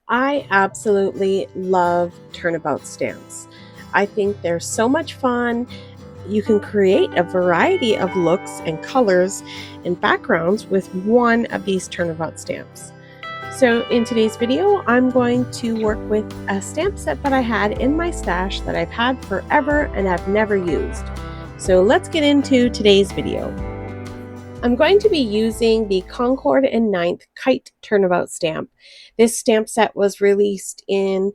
I absolutely love Turnabout stamps. I think they're so much fun. You can create a variety of looks and colors and backgrounds with one of these Turnabout stamps. So in today's video, I'm going to work with a stamp set that I had in my stash that I've had forever and have never used. So let's get into today's video. I'm going to be using the Concord and Ninth Kite Turnabout stamp. This stamp set was released in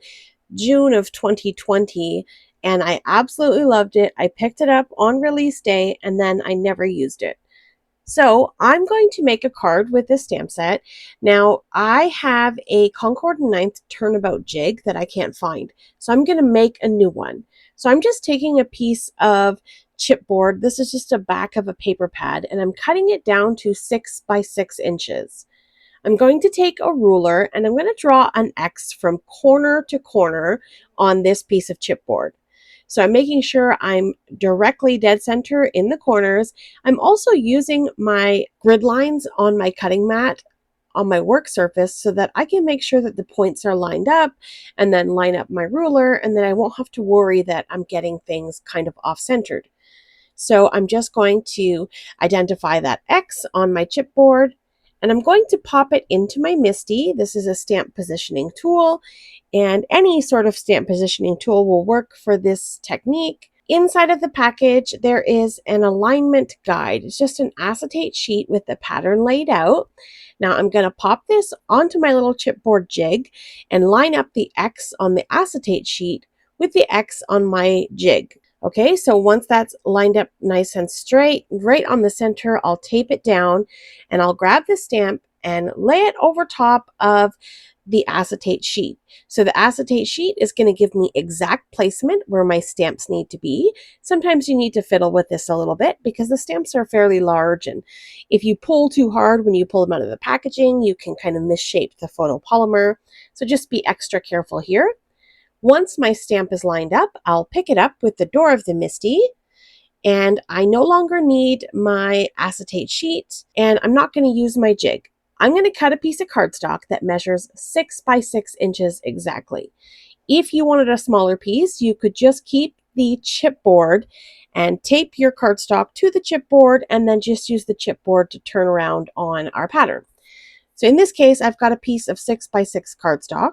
June of 2020 and I absolutely loved it. I picked it up on release day and then I never used it. So I'm going to make a card with this stamp set. Now I have a Concord and Ninth Turnabout jig that I can't find. So I'm going to make a new one. So I'm just taking a piece of chipboard. This is just a back of a paper pad and I'm cutting it down to 6 by 6 inches. I'm going to take a ruler and I'm going to draw an X from corner to corner on this piece of chipboard. So I'm making sure I'm directly dead center in the corners. I'm also using my grid lines on my cutting mat on my work surface so that I can make sure that the points are lined up and then line up my ruler, and then I won't have to worry that I'm getting things kind of off-centered. So I'm just going to identify that X on my chipboard and I'm going to pop it into my MISTI. This is a stamp positioning tool, and any sort of stamp positioning tool will work for this technique. Inside of the package, there is an alignment guide. It's just an acetate sheet with the pattern laid out. Now I'm going to pop this onto my little chipboard jig and line up the X on the acetate sheet with the X on my jig. Okay, so once that's lined up nice and straight, right on the center, I'll tape it down and I'll grab the stamp and lay it over top of the acetate sheet. So the acetate sheet is going to give me exact placement where my stamps need to be. Sometimes you need to fiddle with this a little bit because the stamps are fairly large, and if you pull too hard when you pull them out of the packaging, you can kind of misshape the photopolymer. So just be extra careful here. Once my stamp is lined up, I'll pick it up with the door of the MISTI, and I no longer need my acetate sheet, and I'm not going to use my jig. I'm going to cut a piece of cardstock that measures 6 by 6 inches exactly. If you wanted a smaller piece, you could just keep the chipboard and tape your cardstock to the chipboard and then just use the chipboard to turn around on our pattern. So in this case, I've got a piece of 6 by 6 cardstock.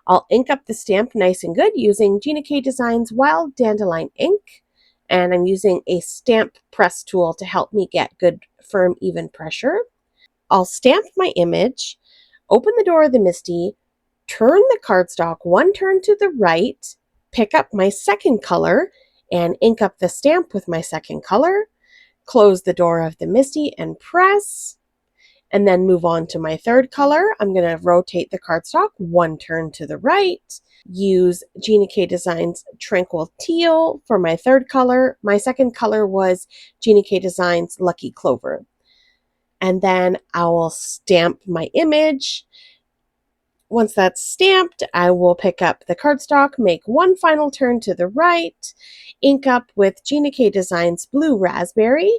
I'll ink up the stamp nice and good using jennycarddesigns Wild Dandelion ink. And I'm using a stamp press tool to help me get good, firm, even pressure. I'll stamp my image, open the door of the MISTI, turn the cardstock one turn to the right, pick up my second color, and ink up the stamp with my second color, close the door of the MISTI and press, and then move on to my third color. I'm going to rotate the cardstock one turn to the right, use jennycarddesigns Tranquil Teal for my third color. My second color was jennycarddesigns Lucky Clover. And then I will stamp my image. Once that's stamped, I will pick up the cardstock, make one final turn to the right, ink up with jennycarddesigns Blue Raspberry,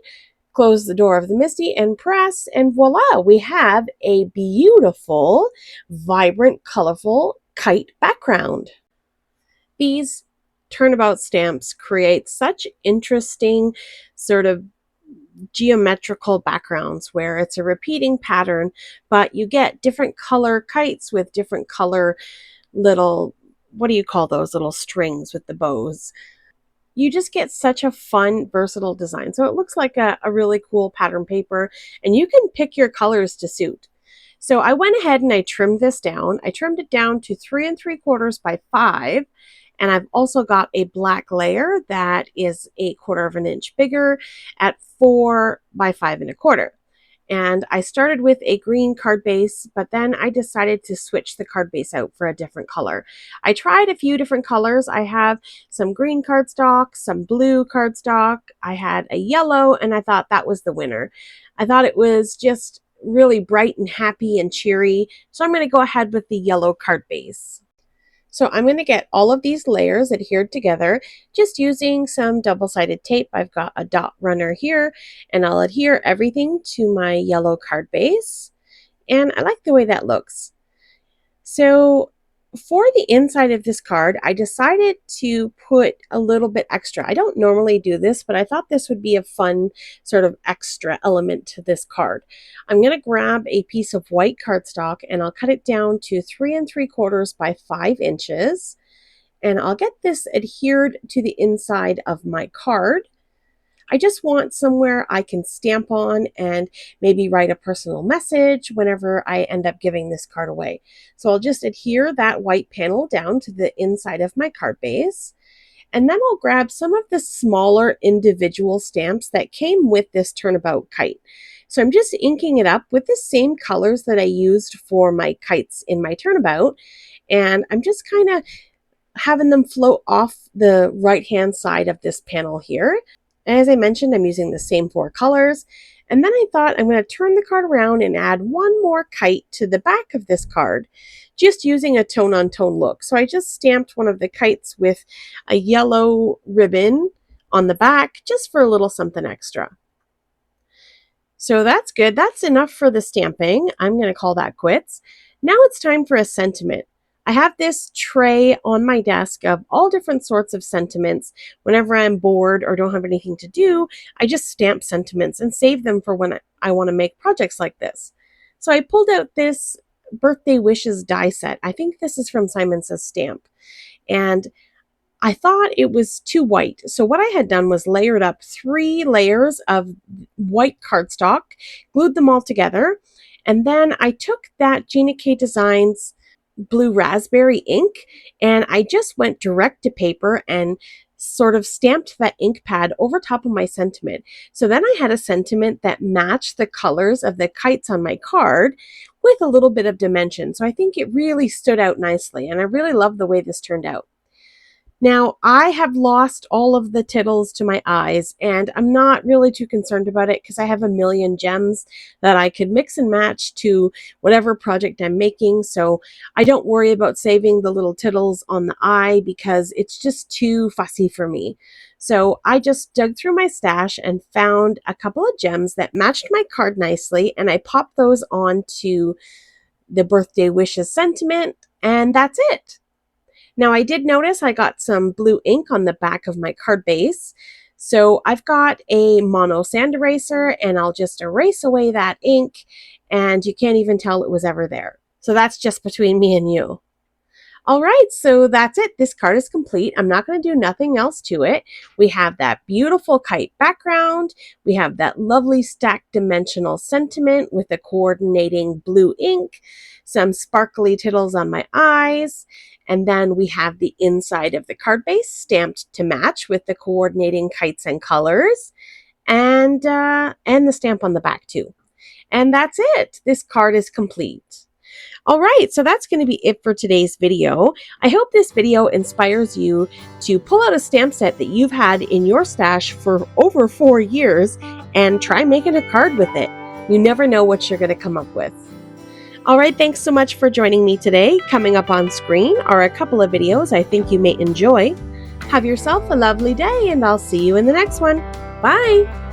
close the door of the MISTI and press, and voila, we have a beautiful, vibrant, colorful kite background. These turnabout stamps create such interesting sort of geometrical backgrounds where it's a repeating pattern, but you get different color kites with different color little, what do you call those little strings with the bows? You just get such a fun, versatile design. So it looks like a really cool pattern paper, and you can pick your colors to suit. So I went ahead and I trimmed this down. I trimmed it down to 3 3/4 by 5. And I've also got a black layer that is 1/4 of an inch bigger at 4 by 5 1/4. And I started with a green card base, but then I decided to switch the card base out for a different color. I tried a few different colors. I have some green cardstock, some blue cardstock. I had a yellow, and I thought that was the winner. I thought it was just really bright and happy and cheery. So I'm going to go ahead with the yellow card base. So I'm going to get all of these layers adhered together just using some double-sided tape. I've got a dot runner here, and I'll adhere everything to my yellow card base. And I like the way that looks. So for the inside of this card, I decided to put a little bit extra. I don't normally do this, but I thought this would be a fun sort of extra element to this card. I'm going to grab a piece of white cardstock and I'll cut it down to 3 3/4 by 5 inches. And I'll get this adhered to the inside of my card. I just want somewhere I can stamp on and maybe write a personal message whenever I end up giving this card away. So I'll just adhere that white panel down to the inside of my card base. And then I'll grab some of the smaller individual stamps that came with this Turnabout kite. So I'm just inking it up with the same colors that I used for my kites in my Turnabout. And I'm just kind of having them float off the right-hand side of this panel here. As I mentioned, I'm using the same 4 colors. And then I thought I'm going to turn the card around and add one more kite to the back of this card, just using a tone-on-tone look. So I just stamped one of the kites with a yellow ribbon on the back, just for a little something extra. So that's good. That's enough for the stamping. I'm going to call that quits. Now it's time for a sentiment. I have this tray on my desk of all different sorts of sentiments. Whenever I'm bored or don't have anything to do, I just stamp sentiments and save them for when I want to make projects like this. So I pulled out this birthday wishes die set. I think this is from Simon Says Stamp. And I thought it was too white. So what I had done was layered up 3 layers of white cardstock, glued them all together, and then I took that jennycarddesigns blue raspberry ink and I just went direct to paper and sort of stamped that ink pad over top of my sentiment. So then I had a sentiment that matched the colors of the kites on my card with a little bit of dimension. So I think it really stood out nicely and I really love the way this turned out. Now, I have lost all of the tittles to my eyes, and I'm not really too concerned about it because I have a million gems that I could mix and match to whatever project I'm making, so I don't worry about saving the little tittles on the eye because it's just too fussy for me. So I just dug through my stash and found a couple of gems that matched my card nicely, and I popped those onto the birthday wishes sentiment, and that's it. Now I did notice I got some blue ink on the back of my card base. So I've got a mono sand eraser and I'll just erase away that ink and you can't even tell it was ever there. So that's just between me and you. All right, so that's it. This card is complete. I'm not going to do nothing else to it. We have that beautiful kite background. We have that lovely stacked dimensional sentiment with a coordinating blue ink, some sparkly tittles on my eyes, and then we have the inside of the card base stamped to match with the coordinating kites and colors, and the stamp on the back too. And that's it. This card is complete. All right, so that's going to be it for today's video. I hope this video inspires you to pull out a stamp set that you've had in your stash for over 4 years and try making a card with it. You never know what you're going to come up with. All right, thanks so much for joining me today. Coming up on screen are a couple of videos I think you may enjoy. Have yourself a lovely day, and I'll see you in the next one. Bye!